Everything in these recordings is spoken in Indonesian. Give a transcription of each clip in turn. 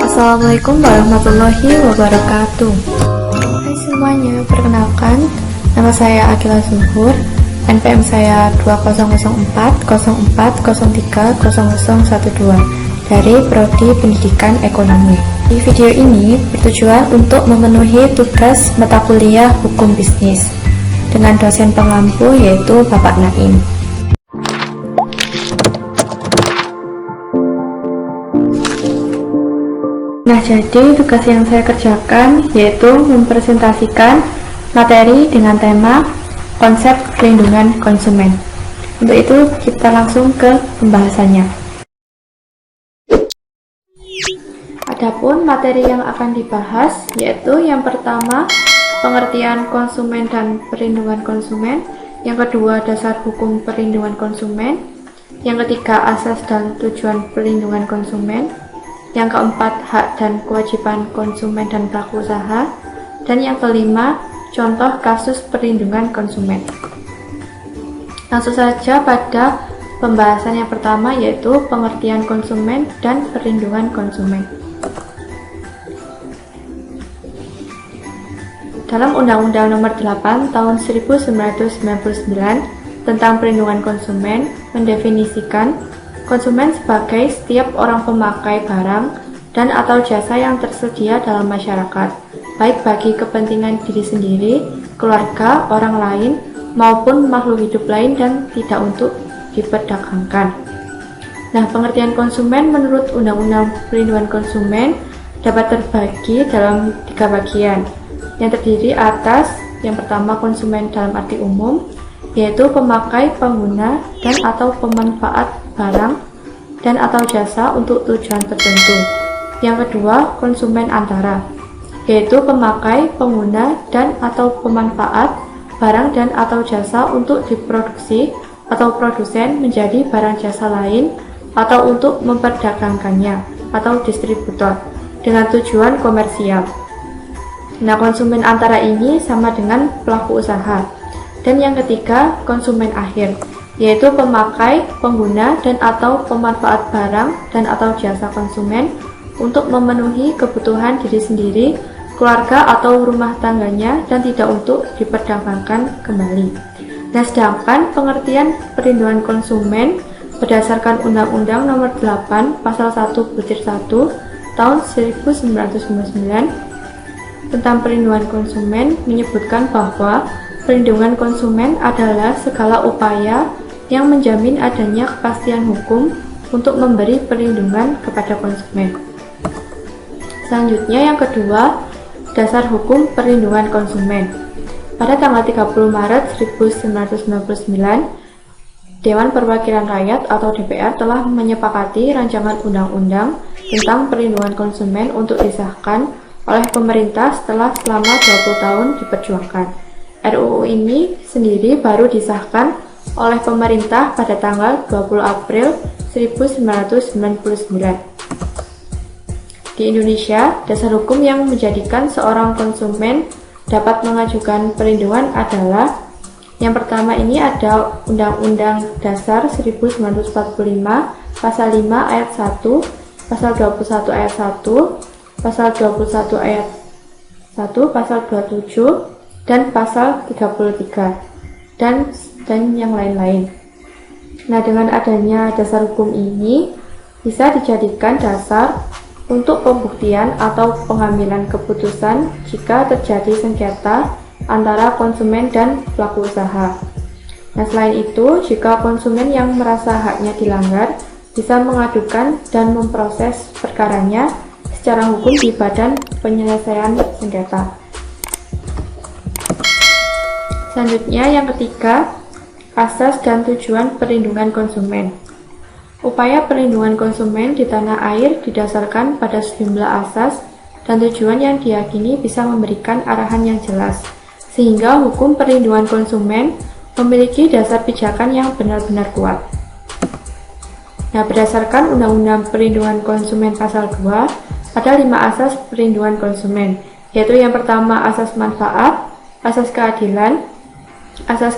Assalamualaikum warahmatullahi wabarakatuh. Hai semuanya, perkenalkan nama saya Akila Zuhur, NPM saya 200404030012 dari Prodi Pendidikan Ekonomi. Di video ini bertujuan untuk memenuhi tugas mata kuliah Hukum Bisnis dengan dosen pengampu yaitu Bapak Naim. Nah, jadi tugas yang saya kerjakan yaitu mempresentasikan materi dengan tema konsep perlindungan konsumen. Untuk itu kita langsung ke pembahasannya. Adapun materi yang akan dibahas yaitu yang pertama pengertian konsumen dan perlindungan konsumen, yang kedua dasar hukum perlindungan konsumen, yang ketiga asas dan tujuan perlindungan konsumen, yang keempat hak dan kewajiban konsumen dan pelaku usaha, dan yang kelima contoh kasus perlindungan konsumen. Langsung saja pada pembahasan yang pertama yaitu pengertian konsumen dan perlindungan konsumen. Dalam Undang-Undang Nomor 8 Tahun 1999 tentang perlindungan konsumen mendefinisikan konsumen sebagai setiap orang pemakai barang dan atau jasa yang tersedia dalam masyarakat, baik bagi kepentingan diri sendiri, keluarga, orang lain, maupun makhluk hidup lain dan tidak untuk diperdagangkan. Nah, pengertian konsumen menurut Undang-Undang Perlindungan Konsumen dapat terbagi dalam 3 bagian, yang terdiri atas yang pertama konsumen dalam arti umum, yaitu pemakai, pengguna, dan atau pemanfaat barang dan atau jasa untuk tujuan tertentu. Yang kedua, konsumen antara, yaitu pemakai, pengguna, dan atau pemanfaat barang dan atau jasa untuk diproduksi atau produsen menjadi barang jasa lain atau untuk memperdagangkannya atau distributor dengan tujuan komersial. Nah, konsumen antara ini sama dengan pelaku usaha. Dan yang ketiga, konsumen akhir, yaitu pemakai, pengguna, dan atau pemanfaat barang dan atau jasa konsumen untuk memenuhi kebutuhan diri sendiri, keluarga atau rumah tangganya dan tidak untuk diperdagangkan kembali. Nah, sedangkan pengertian perlindungan konsumen berdasarkan Undang-Undang Nomor 8 Pasal 1/1 Tahun 1999 tentang perlindungan konsumen menyebutkan bahwa perlindungan konsumen adalah segala upaya yang menjamin adanya kepastian hukum untuk memberi perlindungan kepada konsumen. Selanjutnya yang kedua, dasar hukum perlindungan konsumen. Pada tanggal 30 Maret 1999, Dewan Perwakilan Rakyat atau DPR telah menyepakati rancangan undang-undang tentang perlindungan konsumen untuk disahkan oleh pemerintah setelah selama 20 tahun diperjuangkan. RUU ini sendiri baru disahkan oleh pemerintah pada tanggal 20 April 1999. Di Indonesia, dasar hukum yang menjadikan seorang konsumen dapat mengajukan perlindungan adalah yang pertama ini ada Undang-Undang Dasar 1945 Pasal 5 Ayat 1, Pasal 21 Ayat 1, Pasal 21 Ayat 1, Pasal 27, dan Pasal 33, dan yang lain-lain. Nah, dengan adanya dasar hukum ini bisa dijadikan dasar untuk pembuktian atau pengambilan keputusan jika terjadi sengketa antara konsumen dan pelaku usaha. Nah, selain itu, jika konsumen yang merasa haknya dilanggar bisa mengadukan dan memproses perkaranya secara hukum di Badan Penyelesaian Sengketa. Selanjutnya yang ketiga, asas dan tujuan perlindungan konsumen. Upaya perlindungan konsumen di tanah air didasarkan pada sejumlah asas dan tujuan yang diyakini bisa memberikan arahan yang jelas, sehingga hukum perlindungan konsumen memiliki dasar pijakan yang benar-benar kuat. Nah, berdasarkan Undang-Undang Perlindungan Konsumen Pasal 2, ada 5 asas perlindungan konsumen, yaitu yang pertama asas manfaat, asas keadilan, asas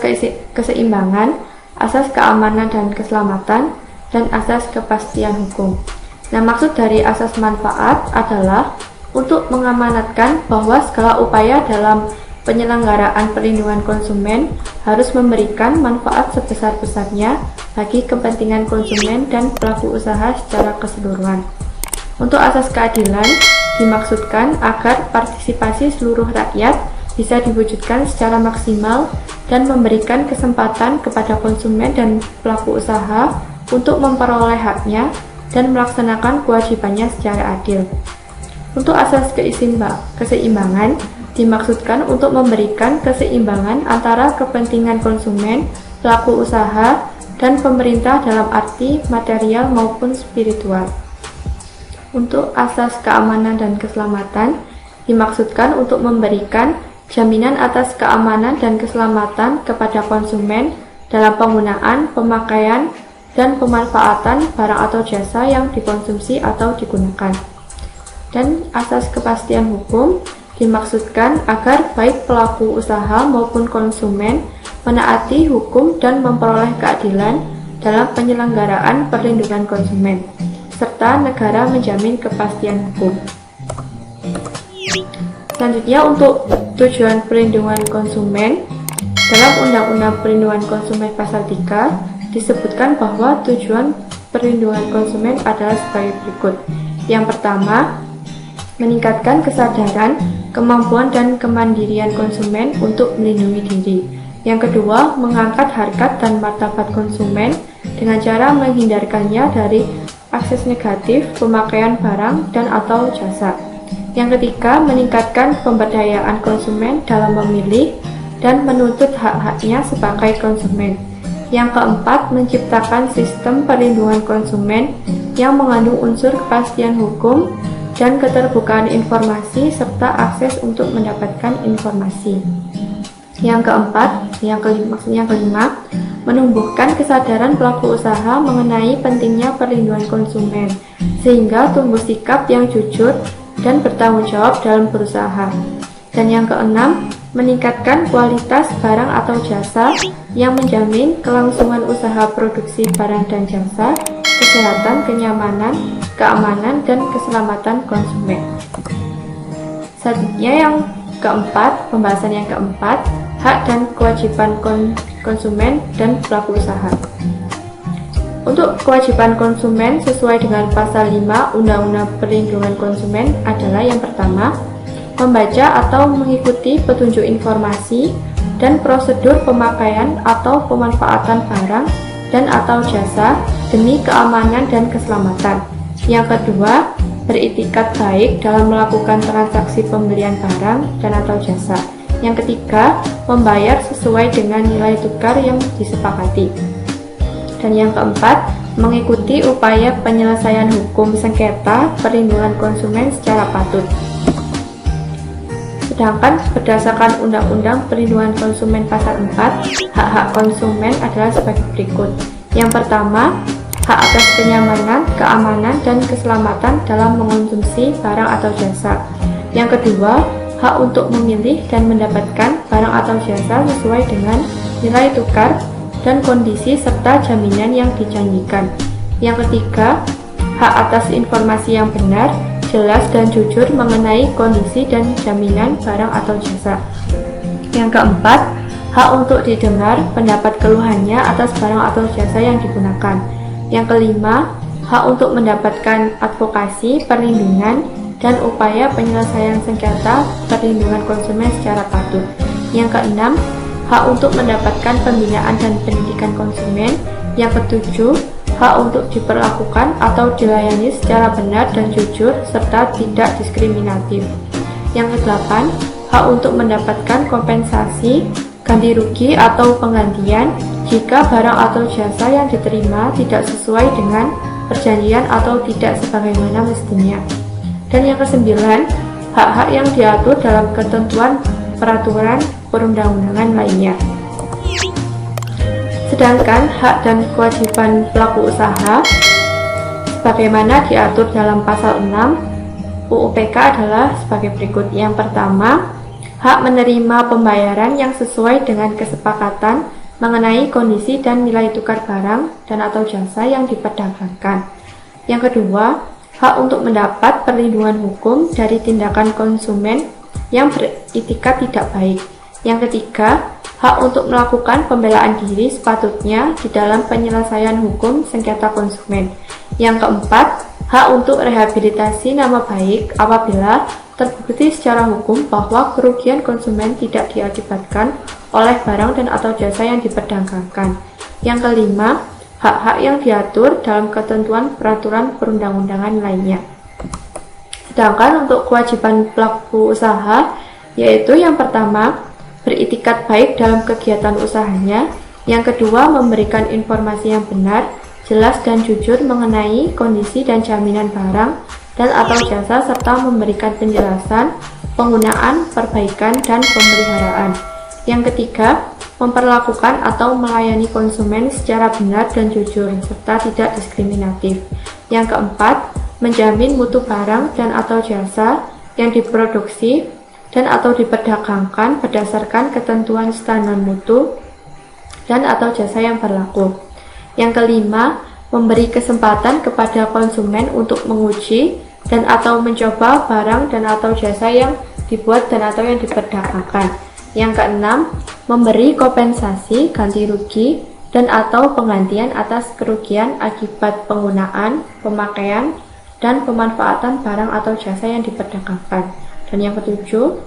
keseimbangan, asas keamanan dan keselamatan, dan asas kepastian hukum. Nah, maksud dari asas manfaat adalah untuk mengamanatkan bahwa segala upaya dalam penyelenggaraan perlindungan konsumen harus memberikan manfaat sebesar-besarnya bagi kepentingan konsumen dan pelaku usaha secara keseluruhan. Untuk asas keadilan dimaksudkan agar partisipasi seluruh rakyat bisa diwujudkan secara maksimal dan memberikan kesempatan kepada konsumen dan pelaku usaha untuk memperoleh haknya dan melaksanakan kewajibannya secara adil. Untuk asas keseimbangan dimaksudkan untuk memberikan keseimbangan antara kepentingan konsumen, pelaku usaha, dan pemerintah dalam arti material maupun spiritual. Untuk asas keamanan dan keselamatan dimaksudkan untuk memberikan jaminan atas keamanan dan keselamatan kepada konsumen dalam penggunaan, pemakaian, dan pemanfaatan barang atau jasa yang dikonsumsi atau digunakan. Dan asas kepastian hukum dimaksudkan agar baik pelaku usaha maupun konsumen menaati hukum dan memperoleh keadilan dalam penyelenggaraan perlindungan konsumen, serta negara menjamin kepastian hukum. Selanjutnya, untuk tujuan perlindungan konsumen, dalam Undang-Undang Perlindungan Konsumen Pasal 3 disebutkan bahwa tujuan perlindungan konsumen adalah sebagai berikut. Yang pertama, meningkatkan kesadaran, kemampuan, dan kemandirian konsumen untuk melindungi diri. Yang kedua, mengangkat harkat dan martabat konsumen dengan cara menghindarkannya dari akses negatif pemakaian barang dan atau jasa. Yang ketiga, meningkatkan pemberdayaan konsumen dalam memilih dan menuntut hak-haknya sebagai konsumen. Yang keempat, menciptakan sistem perlindungan konsumen yang mengandung unsur kepastian hukum dan keterbukaan informasi serta akses untuk mendapatkan informasi. Yang keempat, yang kelima, menumbuhkan kesadaran pelaku usaha mengenai pentingnya perlindungan konsumen sehingga tumbuh sikap yang jujur dan bertanggung jawab dalam berusaha. Dan yang keenam, meningkatkan kualitas barang atau jasa yang menjamin kelangsungan usaha produksi barang dan jasa, kesehatan, kenyamanan, keamanan, dan keselamatan konsumen. Selanjutnya yang keempat, pembahasan yang keempat, hak dan kewajiban konsumen dan pelaku usaha. Untuk kewajiban konsumen sesuai dengan pasal 5 Undang-Undang Perlindungan Konsumen adalah yang pertama, membaca atau mengikuti petunjuk informasi dan prosedur pemakaian atau pemanfaatan barang dan atau jasa demi keamanan dan keselamatan. Yang kedua, beritikat baik dalam melakukan transaksi pembelian barang dan atau jasa. Yang ketiga, membayar sesuai dengan nilai tukar yang disepakati. Dan yang keempat, mengikuti upaya penyelesaian hukum sengketa perlindungan konsumen secara patut. Sedangkan berdasarkan Undang-Undang Perlindungan Konsumen Pasal 4, hak-hak konsumen adalah sebagai berikut. Yang pertama, hak atas kenyamanan, keamanan, dan keselamatan dalam mengonsumsi barang atau jasa. Yang kedua, hak untuk memilih dan mendapatkan barang atau jasa sesuai dengan nilai tukar dan kondisi serta jaminan yang dijanjikan. Yang ketiga, hak atas informasi yang benar, jelas, dan jujur mengenai kondisi dan jaminan barang atau jasa. Yang keempat, hak untuk didengar pendapat keluhannya atas barang atau jasa yang digunakan. Yang kelima, hak untuk mendapatkan advokasi, perlindungan, dan upaya penyelesaian sengketa perlindungan konsumen secara patut. Yang keenam, hak untuk mendapatkan pembinaan dan pendidikan konsumen. Yang ketujuh, hak untuk diperlakukan atau dilayani secara benar dan jujur serta tidak diskriminatif. Yang kedelapan, hak untuk mendapatkan kompensasi, ganti rugi atau penggantian jika barang atau jasa yang diterima tidak sesuai dengan perjanjian atau tidak sebagaimana mestinya. Dan yang kesembilan, hak-hak yang diatur dalam ketentuan peraturan perundang-undangan lainnya. Sedangkan hak dan kewajiban pelaku usaha sebagaimana diatur dalam pasal 6 UU PK adalah sebagai berikut. Yang pertama, hak menerima pembayaran yang sesuai dengan kesepakatan mengenai kondisi dan nilai tukar barang dan atau jasa yang diperdagangkan. Yang kedua, hak untuk mendapat perlindungan hukum dari tindakan konsumen yang beretikat tidak baik. Yang ketiga, hak untuk melakukan pembelaan diri sepatutnya di dalam penyelesaian hukum sengketa konsumen. Yang keempat, hak untuk rehabilitasi nama baik apabila terbukti secara hukum bahwa kerugian konsumen tidak diakibatkan oleh barang dan atau jasa yang diperdagangkan. Yang kelima, hak-hak yang diatur dalam ketentuan peraturan perundang-undangan lainnya. Sedangkan untuk kewajiban pelaku usaha, yaitu yang pertama, beritikat baik dalam kegiatan usahanya. Yang kedua, memberikan informasi yang benar, jelas dan jujur mengenai kondisi dan jaminan barang dan atau jasa serta memberikan penjelasan, penggunaan, perbaikan, dan pemeliharaan. Yang ketiga, memperlakukan atau melayani konsumen secara benar dan jujur serta tidak diskriminatif. Yang keempat, menjamin mutu barang dan atau jasa yang diproduksi dan atau diperdagangkan berdasarkan ketentuan standar mutu dan atau jasa yang berlaku. Yang kelima, memberi kesempatan kepada konsumen untuk menguji dan atau mencoba barang dan atau jasa yang dibuat dan atau yang diperdagangkan. Yang keenam, memberi kompensasi ganti rugi dan atau penggantian atas kerugian akibat penggunaan, pemakaian, dan pemanfaatan barang atau jasa yang diperdagangkan. Dan yang ketujuh,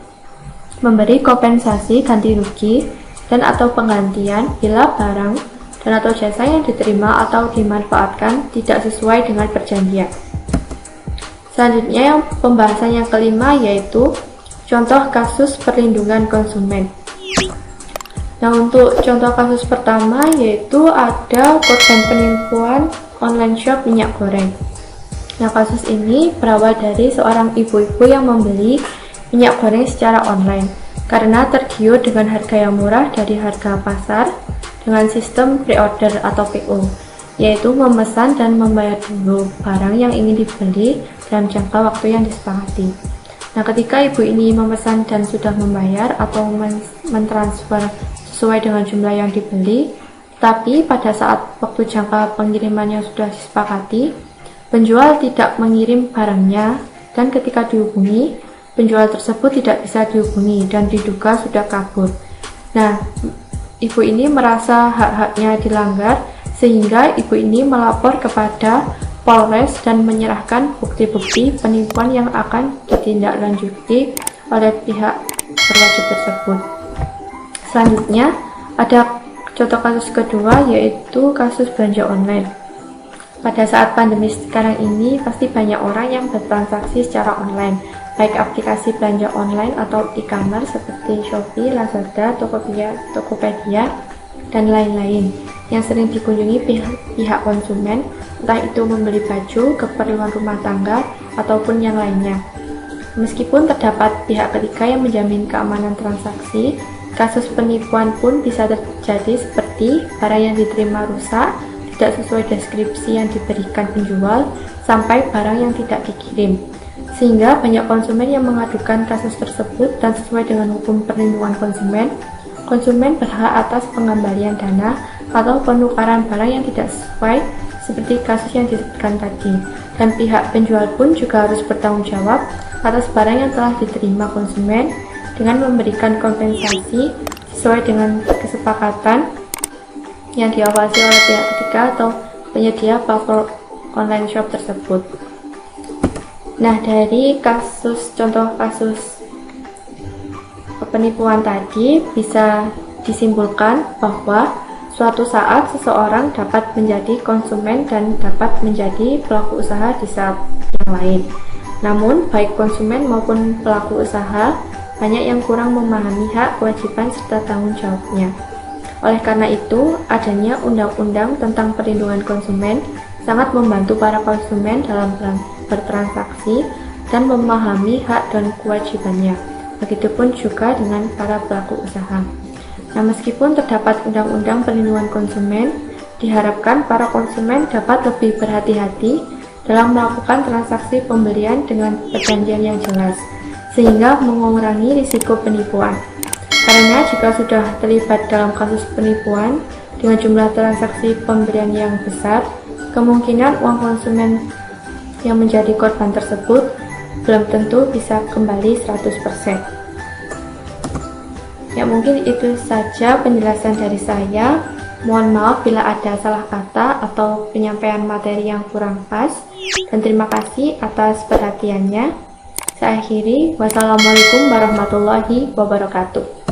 memberi kompensasi ganti rugi dan atau penggantian bila barang dan atau jasa yang diterima atau dimanfaatkan tidak sesuai dengan perjanjian. Selanjutnya yang pembahasan yang kelima yaitu contoh kasus perlindungan konsumen. Nah, untuk contoh kasus pertama yaitu ada korban penipuan online shop minyak goreng. Nah, kasus ini berawal dari seorang ibu-ibu yang membeli minyak goreng secara online karena tergiur dengan harga yang murah dari harga pasar dengan sistem pre-order atau PO, yaitu memesan dan membayar dulu barang yang ingin dibeli dalam jangka waktu yang disepakati. Nah, ketika ibu ini memesan dan sudah membayar atau mentransfer sesuai dengan jumlah yang dibeli, tapi pada saat waktu jangka pengirimannya sudah disepakati, penjual tidak mengirim barangnya dan ketika dihubungi, penjual tersebut tidak bisa dihubungi dan diduga sudah kabur. Nah, ibu ini merasa hak-haknya dilanggar sehingga ibu ini melapor kepada Polres dan menyerahkan bukti-bukti penipuan yang akan ditindaklanjuti oleh pihak berwajib tersebut. Selanjutnya, ada contoh kasus kedua yaitu kasus belanja online. Pada saat pandemi sekarang ini, pasti banyak orang yang bertransaksi secara online, baik aplikasi belanja online atau e-commerce seperti Shopee, Lazada, Tokopedia, dan lain-lain yang sering dikunjungi pihak konsumen, entah itu membeli baju, keperluan rumah tangga, ataupun yang lainnya. Meskipun terdapat pihak ketiga yang menjamin keamanan transaksi, kasus penipuan pun bisa terjadi seperti barang yang diterima rusak, tidak sesuai deskripsi yang diberikan penjual, sampai barang yang tidak dikirim. Sehingga banyak konsumen yang mengadukan kasus tersebut dan sesuai dengan hukum perlindungan konsumen, konsumen berhak atas pengembalian dana atau penukaran barang yang tidak sesuai seperti kasus yang disebutkan tadi. Dan pihak penjual pun juga harus bertanggung jawab atas barang yang telah diterima konsumen dengan memberikan kompensasi sesuai dengan kesepakatan yang diawasi oleh pihak ketiga atau penyedia platform online shop tersebut. Nah, dari contoh kasus penipuan tadi bisa disimpulkan bahwa suatu saat seseorang dapat menjadi konsumen dan dapat menjadi pelaku usaha di saat yang lain. Namun, baik konsumen maupun pelaku usaha banyak yang kurang memahami hak, kewajiban, serta tanggung jawabnya. Oleh karena itu, adanya undang-undang tentang perlindungan konsumen sangat membantu para konsumen dalam bertransaksi dan memahami hak dan kewajibannya. Begitupun juga dengan para pelaku usaha. Nah, meskipun terdapat undang-undang perlindungan konsumen, diharapkan para konsumen dapat lebih berhati-hati dalam melakukan transaksi pembelian dengan perjanjian yang jelas, sehingga mengurangi risiko penipuan. Karena jika sudah terlibat dalam kasus penipuan dengan jumlah transaksi pembelian yang besar, kemungkinan uang konsumen yang menjadi korban tersebut belum tentu bisa kembali 100%. Ya, mungkin itu saja penjelasan dari saya. Mohon maaf bila ada salah kata atau penyampaian materi yang kurang pas, dan terima kasih atas perhatiannya. Saya akhiri, wassalamualaikum warahmatullahi wabarakatuh.